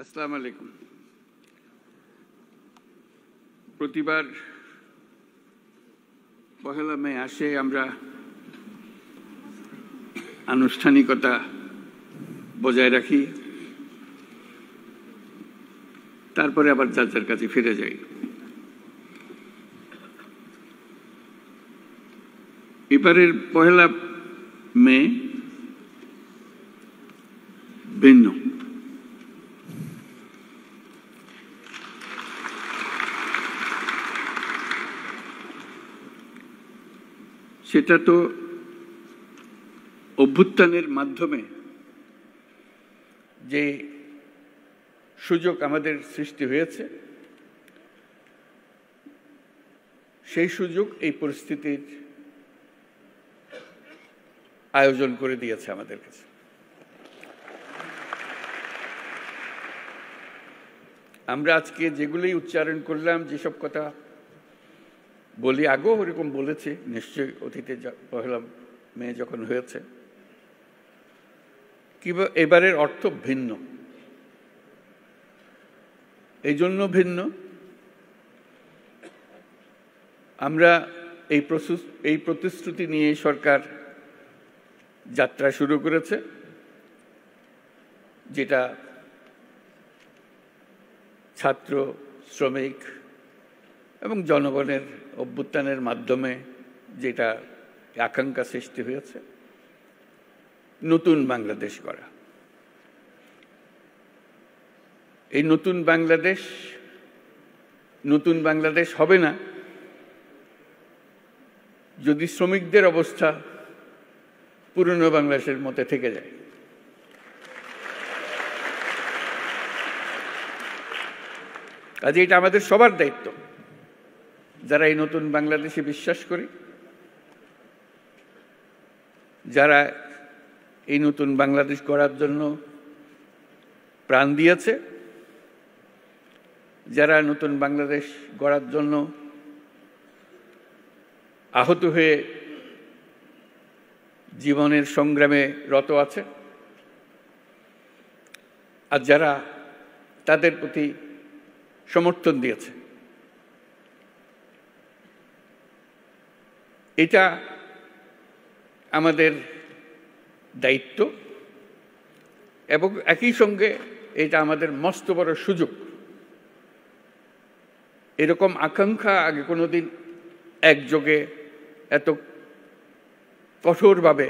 আসসালামু আলাইকুম। প্রতিবার পহেলা মে আসে আমরা আনুষ্ঠানিকতা বজায় রাখি, তারপরে আবার যার যার কাছে ফিরে যাই। এবারের পহেলা মে ভিন্ন। সেটা তো অভ্যুত্থানের মাধ্যমে যে সুযোগ আমাদের সৃষ্টি হয়েছে, সেই সুযোগ এই পরিস্থিতির আয়োজন করে দিয়েছে আমাদের কাছে। আমরা আজকে যেগুলোই উচ্চারণ করলাম, যেসব কথা বলি, আগেও ওরকম বলেছি নিশ্চয়ই অতীতে, পহেলা মে যখন হয়েছে। কিংবা এবারের অর্থ ভিন্ন। এই জন্য ভিন্ন, আমরা এই প্রতিশ্রুতি নিয়ে সরকার যাত্রা শুরু করেছে, যেটা ছাত্র, শ্রমিক এবং জনগণের অভ্যুত্থানের মাধ্যমে যেটা আকাঙ্ক্ষা সৃষ্টি হয়েছে, নতুন বাংলাদেশ গড়া। এই নতুন বাংলাদেশ হবে না যদি শ্রমিকদের অবস্থা পুরনো বাংলাদেশের মতো থেকে যায়। কাজে এটা আমাদের সবার দায়িত্ব, যারা এই নতুন বাংলাদেশে বিশ্বাস করি, যারা এই নতুন বাংলাদেশ গড়ার জন্য প্রাণ দিয়েছে, যারা নতুন বাংলাদেশ গড়ার জন্য আহত হয়ে জীবনের সংগ্রামে রত আছে, আর যারা তাদের প্রতি সমর্থন দিয়েছে। এটা আমাদের দায়িত্ব এবং একই সঙ্গে এটা আমাদের মস্ত বড় সুযোগ। এরকম আকাঙ্ক্ষা আগে কোনোদিন একযোগে এত কঠোরভাবে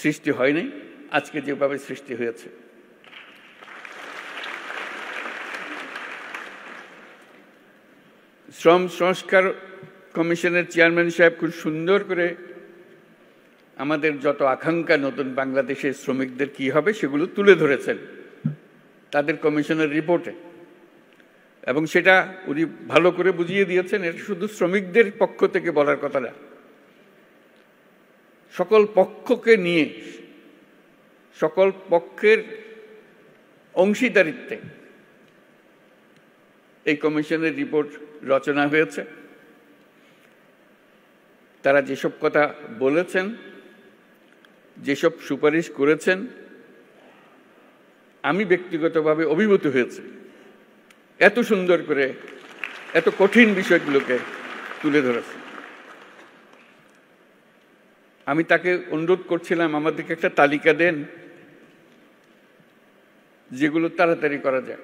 সৃষ্টি হয়নি, আজকে যেভাবে সৃষ্টি হয়েছে। শ্রম সংস্কার কমিশনের চেয়ারম্যান সাহেব খুব সুন্দর করে আমাদের যত আকাঙ্ক্ষা নতুন বাংলাদেশের শ্রমিকদের কি হবে সেগুলো তুলে ধরেছেন তাদের কমিশনের রিপোর্টে, এবং সেটা উনি ভালো করে বুঝিয়ে দিয়েছেন। এটা শুধু শ্রমিকদের পক্ষ থেকে বলার কথা না, সকল পক্ষকে নিয়ে, সকল পক্ষের অংশীদারিত্বে এই কমিশনের রিপোর্ট রচনা হয়েছে। তারা যেসব কথা বলেছেন, যেসব সুপারিশ করেছেন, আমি ব্যক্তিগতভাবে অভিভূত হয়েছে। এত সুন্দর করে এত কঠিন বিষয়গুলোকে তুলে ধরেছে। আমি তাকে অনুরোধ করছিলাম আমাদেরকে একটা তালিকা দেন যেগুলো তাড়াতাড়ি করা যায়।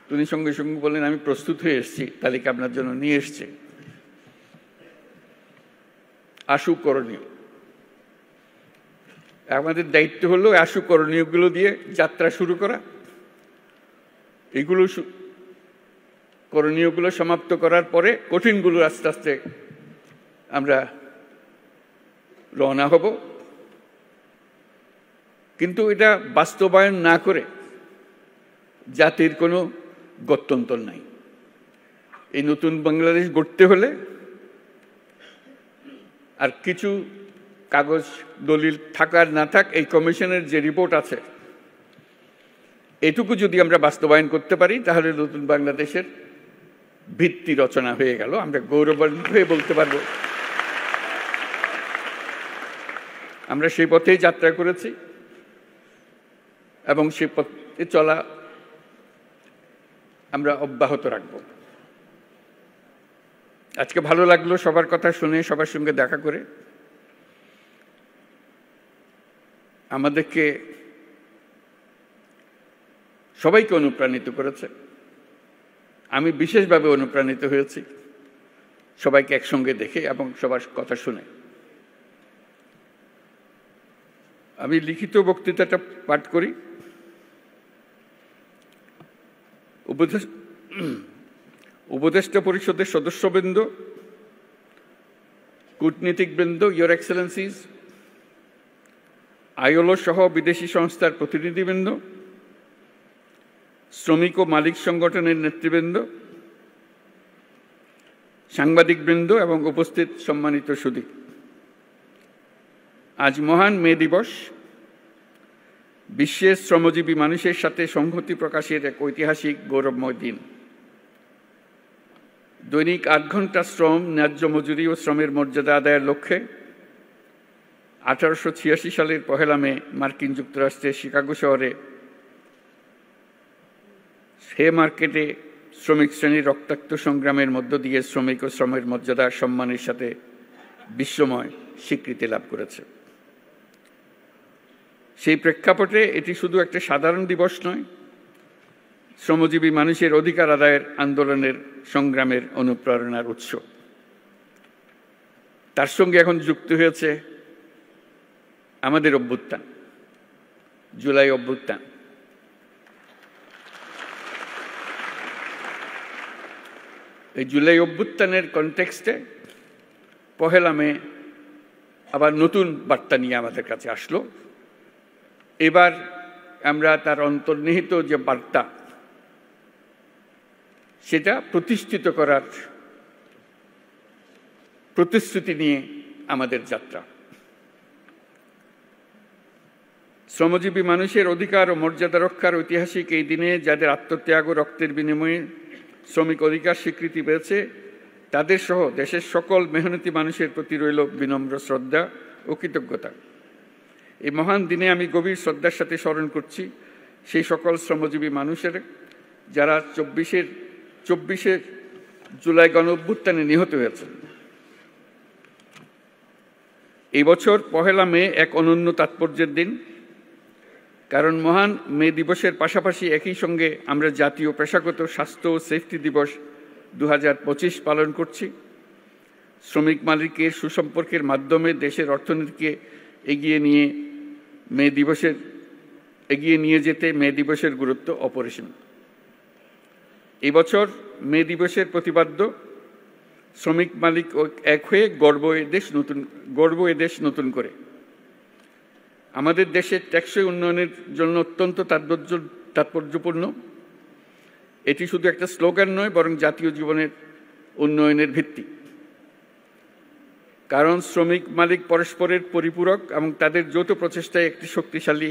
তিনি সঙ্গে সঙ্গে বললেন, আমি প্রস্তুত হয়ে এসেছি, তালিকা আপনার জন্য নিয়ে এসছি। আশু করণীয়, আমাদের দায়িত্ব হলো আশু করণীয়গুলো দিয়ে যাত্রা শুরু করা। এগুলো করণীয়গুলো সমাপ্ত করার পরে কঠিনগুলো আস্তে আস্তে আমরা রওনা হব। কিন্তু এটা বাস্তবায়ন না করে জাতির কোনো গত্যন্তর নাই। এই নতুন বাংলাদেশ গড়তে হলে আর কিছু কাগজ দলিল থাকার না থাক, এই কমিশনের যে রিপোর্ট আছে এটুকু যদি আমরা বাস্তবায়ন করতে পারি, তাহলে নতুন বাংলাদেশের ভিত্তি রচনা হয়ে গেল। আমরা গৌরবান্বিত হয়ে বলতে পারব আমরা সেই পথেই যাত্রা করেছি এবং সেই পথে চলা আমরা অব্যাহত রাখব। আজকে ভালো লাগলো সবার কথা শুনে, সবার সঙ্গে দেখা করে। আমাদেরকে সবাইকে অনুপ্রাণিত করেছে। আমি বিশেষভাবে অনুপ্রাণিত হয়েছি সবাইকে একসঙ্গে দেখে এবং সবার কথা শুনে। আমি লিখিত বক্তৃতাটা পাঠ করি। উপদেষ্টা পরিষদের সদস্যবৃন্দ, কূটনীতিকবৃন্দ, ইয়োর এক্সেলেন্সিজ, আইএলও সহ বিদেশি সংস্থার প্রতিনিধিবৃন্দ, শ্রমিক ও মালিক সংগঠনের নেতৃবৃন্দ, সাংবাদিকবৃন্দ এবং উপস্থিত সম্মানিত সুধী, আজ মহান মে দিবস। বিশ্বের শ্রমজীবী মানুষের সাথে সংহতি প্রকাশের এক ঐতিহাসিক গৌরবময় দিন। দৈনিক ৮ ঘন্টা শ্রম, ন্যায্য মজুরি ও শ্রমের মর্যাদা আদায়ের লক্ষ্যে 1886 সালের 1 মে মার্কিন যুক্তরাষ্ট্রের শিকাগো শহরে হে মার্কেটে শ্রমিক শ্রেণীর রক্তাক্ত সংগ্রামের মধ্য দিয়ে শ্রমিক ও শ্রমের মর্যাদা সম্মানের সাথে বিশ্বময় স্বীকৃতি লাভ করেছে। সেই প্রেক্ষাপটে এটি শুধু একটা সাধারণ দিবস নয়, শ্রমজীবী মানুষের অধিকার আদায়ের আন্দোলনের সংগ্রামের অনুপ্রেরণার উৎস। তার সঙ্গে এখন যুক্ত হয়েছে আমাদের অভ্যুত্থান, জুলাই অভ্যুত্থান। এই জুলাই অভ্যুত্থানের কনটেক্সটে 1 মে আবার নতুন বার্তা নিয়ে আমাদের কাছে আসলো। এবার আমরা তার অন্তর্নিহিত যে বার্তা, সেটা প্রতিষ্ঠিত করার প্রতিশ্রুতি নিয়ে আমাদের যাত্রা। শ্রমজীবী মানুষের অধিকার ও মর্যাদা রক্ষার ঐতিহাসিক এই দিনে যাদের আত্মত্যাগ ও রক্তের বিনিময়ে শ্রমিক অধিকার স্বীকৃতি পেয়েছে, তাদের সহ দেশের সকল মেহনতি মানুষের প্রতি রইল বিনম্র শ্রদ্ধা ও কৃতজ্ঞতা। এই মহান দিনে আমি গভীর শ্রদ্ধার সাথে স্মরণ করছি সেই সকল শ্রমজীবী মানুষের যারা 24শে জুলাই গণ অভ্যুত্থানে নিহত হয়েছেন। এই বছর 1 মে এক অনন্য তাৎপর্যের দিন, কারণ মহান মে দিবসের পাশাপাশি একই সঙ্গে আমরা জাতীয় পেশাগত স্বাস্থ্য ও সেফটি দিবস 2025 পালন করছি। শ্রমিক মালিকের সুসম্পর্কের মাধ্যমে দেশের অর্থনীতিকে এগিয়ে নিয়ে যেতে মে দিবসের গুরুত্ব অপরিসীম। এই বছর মে দিবসের প্রতিপাদ্য শ্রমিক মালিক এক হয়ে গর্ব এ দেশ নতুন করে। আমাদের দেশের টেকসই উন্নয়নের জন্য অত্যন্ত তাৎপর্যপূর্ণ। এটি শুধু একটা স্লোগান নয়, বরং জাতীয় জীবনের উন্নয়নের ভিত্তি। কারণ শ্রমিক মালিক পরস্পরের পরিপূরক এবং তাদের যৌথ প্রচেষ্টায় একটি শক্তিশালী,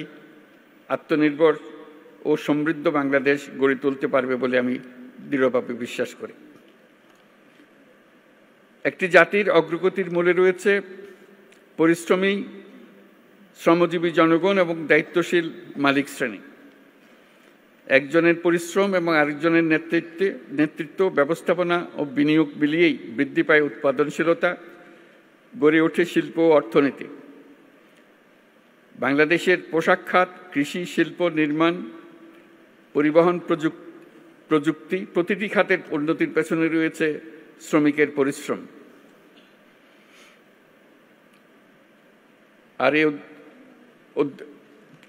আত্মনির্ভর ও সমৃদ্ধ বাংলাদেশ গড়ে তুলতে পারবে বলে আমি দৃঢ়ভাবে বিশ্বাস করি। একটি জাতির অগ্রগতির মূলে রয়েছে পরিশ্রমী শ্রমজীবী জনগণ এবং দায়িত্বশীল মালিক শ্রেণী। একজনের পরিশ্রম এবং আরেকজনের নেতৃত্ব, ব্যবস্থাপনা ও বিনিয়োগ মিলিয়েই বৃদ্ধি পায় উৎপাদনশীলতা, গড়ে ওঠে শিল্প ও অর্থনীতি। বাংলাদেশের পোশাক খাত, কৃষি, শিল্প, নির্মাণ, পরিবহন, প্রযুক্তি প্রতিটি খাতের উন্নতির পেছনে রয়েছে শ্রমিকের পরিশ্রম। আর এই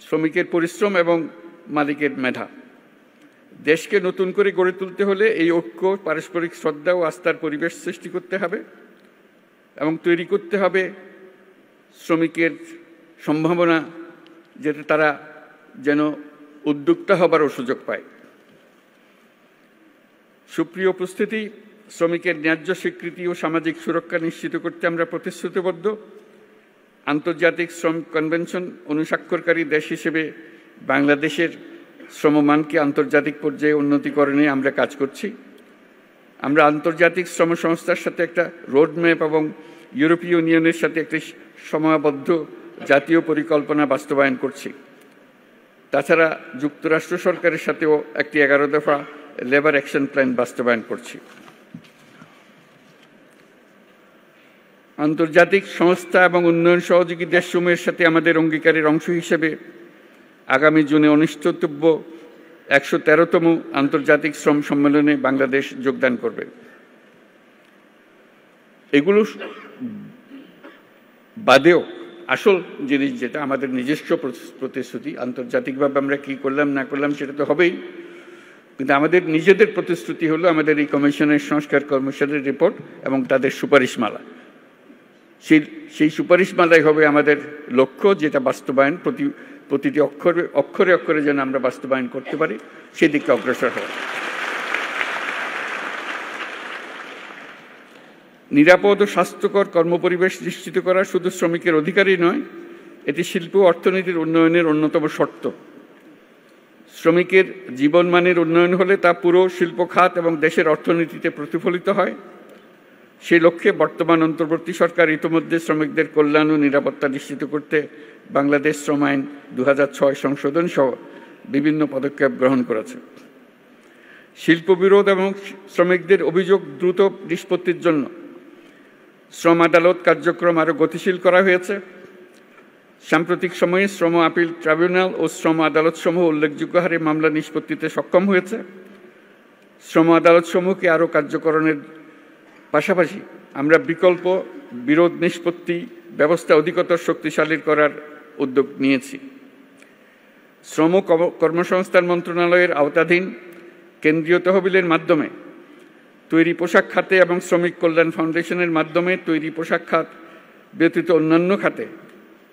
শ্রমিকের পরিশ্রম এবং মালিকের মেধা। দেশকে নতুন করে গড়ে তুলতে হলে এই ঐক্য, পারস্পরিক শ্রদ্ধা ও আস্থার পরিবেশ সৃষ্টি করতে হবে এবং তৈরি করতে হবে শ্রমিকের সম্ভাবনা, যেটা তারা যেন উদ্যোক্তা হবারও সুযোগ পায়। সুপ্রিয় উপস্থিতি, শ্রমিকের ন্যায্য স্বীকৃতি ও সামাজিক সুরক্ষা নিশ্চিত করতে আমরা প্রতিশ্রুতিবদ্ধ। আন্তর্জাতিক শ্রম কনভেনশন অনুস্বাক্ষরকারী দেশ হিসেবে বাংলাদেশের শ্রমমানকে আন্তর্জাতিক পর্যায়ে উন্নতিকরণে আমরা কাজ করছি। আমরা আন্তর্জাতিক শ্রম সংস্থার সাথে একটা রোডম্যাপ এবং ইউরোপীয় ইউনিয়নের সাথে একটি সময়াবদ্ধ জাতীয় পরিকল্পনা বাস্তবায়ন করছি। তাছাড়া যুক্তরাষ্ট্র সরকারের সাথেও একটি 11 দফা লেবার অ্যাকশন প্ল্যান বাস্তবায়ন করছি। আন্তর্জাতিক সংস্থা এবং উন্নয়ন সহযোগী দেশসমূহের সাথে আমাদের অঙ্গীকারের অংশ হিসেবে আগামী জুনে অনুষ্ঠিতব্য ১১৩তম আন্তর্জাতিক শ্রম সম্মেলনে বাংলাদেশ যোগদান করবে। এগুলো বাদেও আসল জিনিস যেটা আমাদের নিজস্ব প্রতিশ্রুতি, আন্তর্জাতিকভাবে আমরা কি করলাম না করলাম সেটা তো হবেই, কিন্তু আমাদের নিজেদের প্রতিশ্রুতি হলো আমাদের এই কমিশনের সংস্কার কমিশনের রিপোর্ট এবং তাদের সুপারিশমালা। সেই সুপারিশমালাই হবে আমাদের লক্ষ্য, যেটা বাস্তবায়ন প্রতিটি অক্ষরে অক্ষরে যেন আমরা বাস্তবায়ন করতে পারি, সেদিকে অগ্রসর হওয়া। নিরাপদ ও স্বাস্থ্যকর কর্মপরিবেশ নিশ্চিত করা শুধু শ্রমিকের অধিকারই নয়, এটি শিল্প ও অর্থনীতির উন্নয়নের অন্যতম শর্ত। শ্রমিকের জীবনমানের উন্নয়ন হলে তা পুরো শিল্প খাত এবং দেশের অর্থনীতিতে প্রতিফলিত হয়। সেই লক্ষ্যে বর্তমান অন্তর্বর্তী সরকার ইতিমধ্যে শ্রমিকদের কল্যাণ ও নিরাপত্তা নিশ্চিত করতে বাংলাদেশ শ্রম আইন ২০০৬ সংশোধন সহ বিভিন্ন পদক্ষেপ গ্রহণ করেছে। শিল্প বিরোধ এবং শ্রমিকদের অভিযোগ দ্রুত নিষ্পত্তির জন্য শ্রম আদালত কার্যক্রম আরও গতিশীল করা হয়েছে। সাম্প্রতিক সময়ে শ্রম আপিল ট্রাইব্যুনাল ও শ্রম আদালতসমূহ উল্লেখযোগ্য হারে মামলা নিষ্পত্তিতে সক্ষম হয়েছে। শ্রম আদালতসমূহকে আরও কার্যকরণের পাশাপাশি আমরা বিকল্প বিরোধ নিষ্পত্তি ব্যবস্থা অধিকতর শক্তিশালী করার উদ্যোগ নিয়েছি। শ্রম কর্মসংস্থান মন্ত্রণালয়ের আওতাধীন কেন্দ্রীয় তহবিলের মাধ্যমে তৈরি পোশাক খাতে এবং শ্রমিক কল্যাণ ফাউন্ডেশনের মাধ্যমে তৈরি পোশাক খাত ব্যতীত অন্যান্য খাতে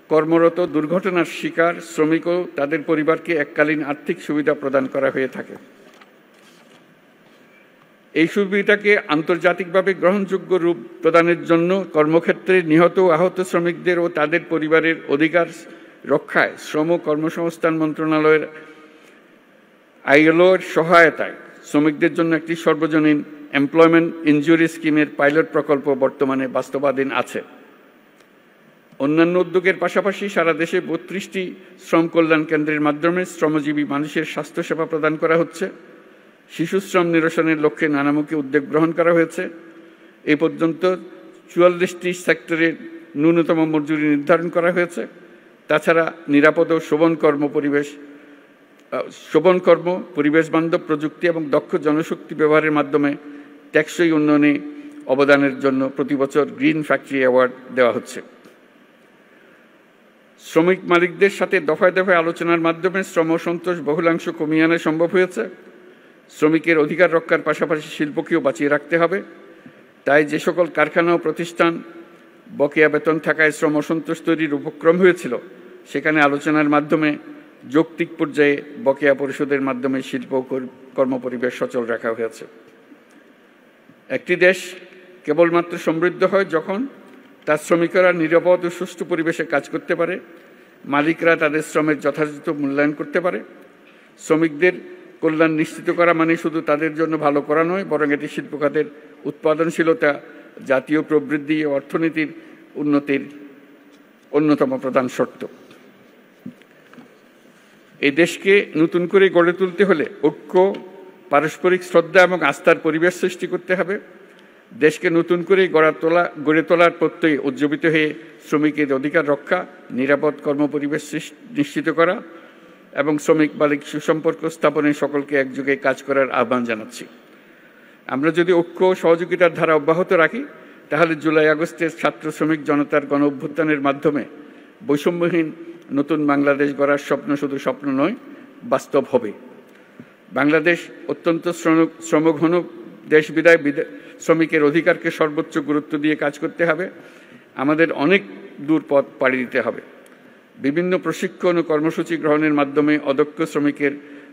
কর্মরত দুর্ঘটনার শিকার শ্রমিক ও তাদের পরিবারকে এককালীন আর্থিক সুবিধা প্রদান করা হয়ে থাকে। এই সুবিধাকে আন্তর্জাতিকভাবে গ্রহণযোগ্য রূপ প্রদানের জন্য কর্মক্ষেত্রে নিহত ও আহত শ্রমিকদের ও তাদের পরিবারের অধিকার রক্ষায় শ্রম কর্মসংস্থান মন্ত্রণালয়ের আইএলওর সহায়তায় শ্রমিকদের জন্য একটি সর্বজনীন এমপ্লয়মেন্ট ইনজুরি স্কিমের পাইলট প্রকল্প বর্তমানে বাস্তবাধীন আছে। অন্যান্য উদ্যোগের পাশাপাশি সারা দেশে ৩২টি শ্রম কল্যাণ কেন্দ্রের মাধ্যমে শ্রমজীবী মানুষের স্বাস্থ্যসেবা প্রদান করা হচ্ছে। শিশু শ্রম নিরসনের লক্ষ্যে নানামুখী উদ্যোগ গ্রহণ করা হয়েছে। এ পর্যন্ত ৪৪টি সেক্টরে ন্যূনতম মজুরি নির্ধারণ করা হয়েছে। তাছাড়া নিরাপদ ও শোভন কর্ম, পরিবেশ বান্ধব প্রযুক্তি এবং দক্ষ জনশক্তি ব্যবহারের মাধ্যমে টেকসই উন্নয়নে অবদানের জন্য প্রতি বছর গ্রিন ফ্যাক্টরি অ্যাওয়ার্ড দেওয়া হচ্ছে। শ্রমিক মালিকদের সাথে দফায় দফায় আলোচনার মাধ্যমে শ্রম সন্তোষ বহুলাংশ কমিয়ে আনা সম্ভব হয়েছে। শ্রমিকের অধিকার রক্ষার পাশাপাশি শিল্পকেও বাঁচিয়ে রাখতে হবে। তাই যে সকল কারখানা ও প্রতিষ্ঠান বকেয়া বেতন থাকায় শ্রম অসন্তোষ তৈরির উপক্রম হয়েছিল, সেখানে আলোচনার মাধ্যমে যৌক্তিক পর্যায়ে বকেয়া পরিশোধের মাধ্যমে শিল্প কর্মপরিবেশ সচল রাখা হয়েছে। একটি দেশ কেবলমাত্র সমৃদ্ধ হয় যখন তার শ্রমিকরা নিরাপদ ও সুষ্ঠু পরিবেশে কাজ করতে পারে, মালিকরা তাদের শ্রমের যথাযথ মূল্যায়ন করতে পারে। শ্রমিকদের কল্যাণ নিশ্চিত করা মানে শুধু তাদের জন্য ভালো করা নয়, বরং এটি শিল্প খাতের উৎপাদনশীলতা, জাতীয় প্রবৃদ্ধি ও অর্থনীতির উন্নতির অন্যতম প্রধান শর্ত। এই দেশকে নতুন করে গড়ে তুলতে হলে ঐক্য, পারস্পরিক শ্রদ্ধা এবং আস্থার পরিবেশ সৃষ্টি করতে হবে। দেশকে নতুন করে গড়ে তোলার প্রত্যয়ে উজ্জীবিত হয়ে শ্রমিকের অধিকার রক্ষা, নিরাপদ কর্মপরিবেশ নিশ্চিত করা এবং শ্রমিক মালিক সুসম্পর্ক স্থাপনে সকলকে একযোগে কাজ করার আহ্বান জানাচ্ছি। আমরা যদি ঐক্য ও সহযোগিতার ধারা অব্যাহত রাখি, তাহলে জুলাই আগস্টের ছাত্র শ্রমিক জনতার গণ অভ্যুত্থানের মাধ্যমে বৈষম্যহীন নতুন বাংলাদেশ গড়ার স্বপ্ন শুধু স্বপ্ন নয়, বাস্তব হবে। বাংলাদেশ অত্যন্ত শ্রমঘন দেশ বিদায় শ্রমিকের অধিকারকে সর্বোচ্চ গুরুত্ব দিয়ে কাজ করতে হবে। আমাদের অনেক দূর পথ পাড়ি দিতে হবে। বিভিন্ন প্রশিক্ষণ ও কর্মসূচি গ্রহণের মাধ্যমে অদক্ষ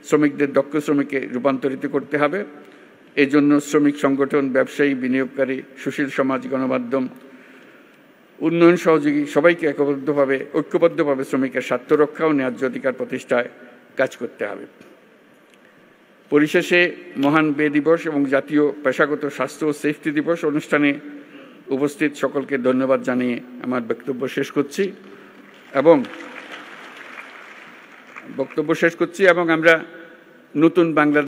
শ্রমিকদের দক্ষ শ্রমিকে রূপান্তরিত করতে হবে। এই জন্য শ্রমিক সংগঠন, ব্যবসায়ী, বিনিয়োগকারী, সুশীল সমাজ, গণমাধ্যম, উন্নয়ন সহযোগী সবাইকে ঐক্যবদ্ধভাবে শ্রমিকের স্বার্থ রক্ষা ও ন্যায্য অধিকার প্রতিষ্ঠায় কাজ করতে হবে। পরিশেষে মহান বে দিবস এবং জাতীয় পেশাগত স্বাস্থ্য ও সেফটি দিবস অনুষ্ঠানে উপস্থিত সকলকে ধন্যবাদ জানিয়ে আমার বক্তব্য শেষ করছি এবং আমরা নতুন বাংলাদেশ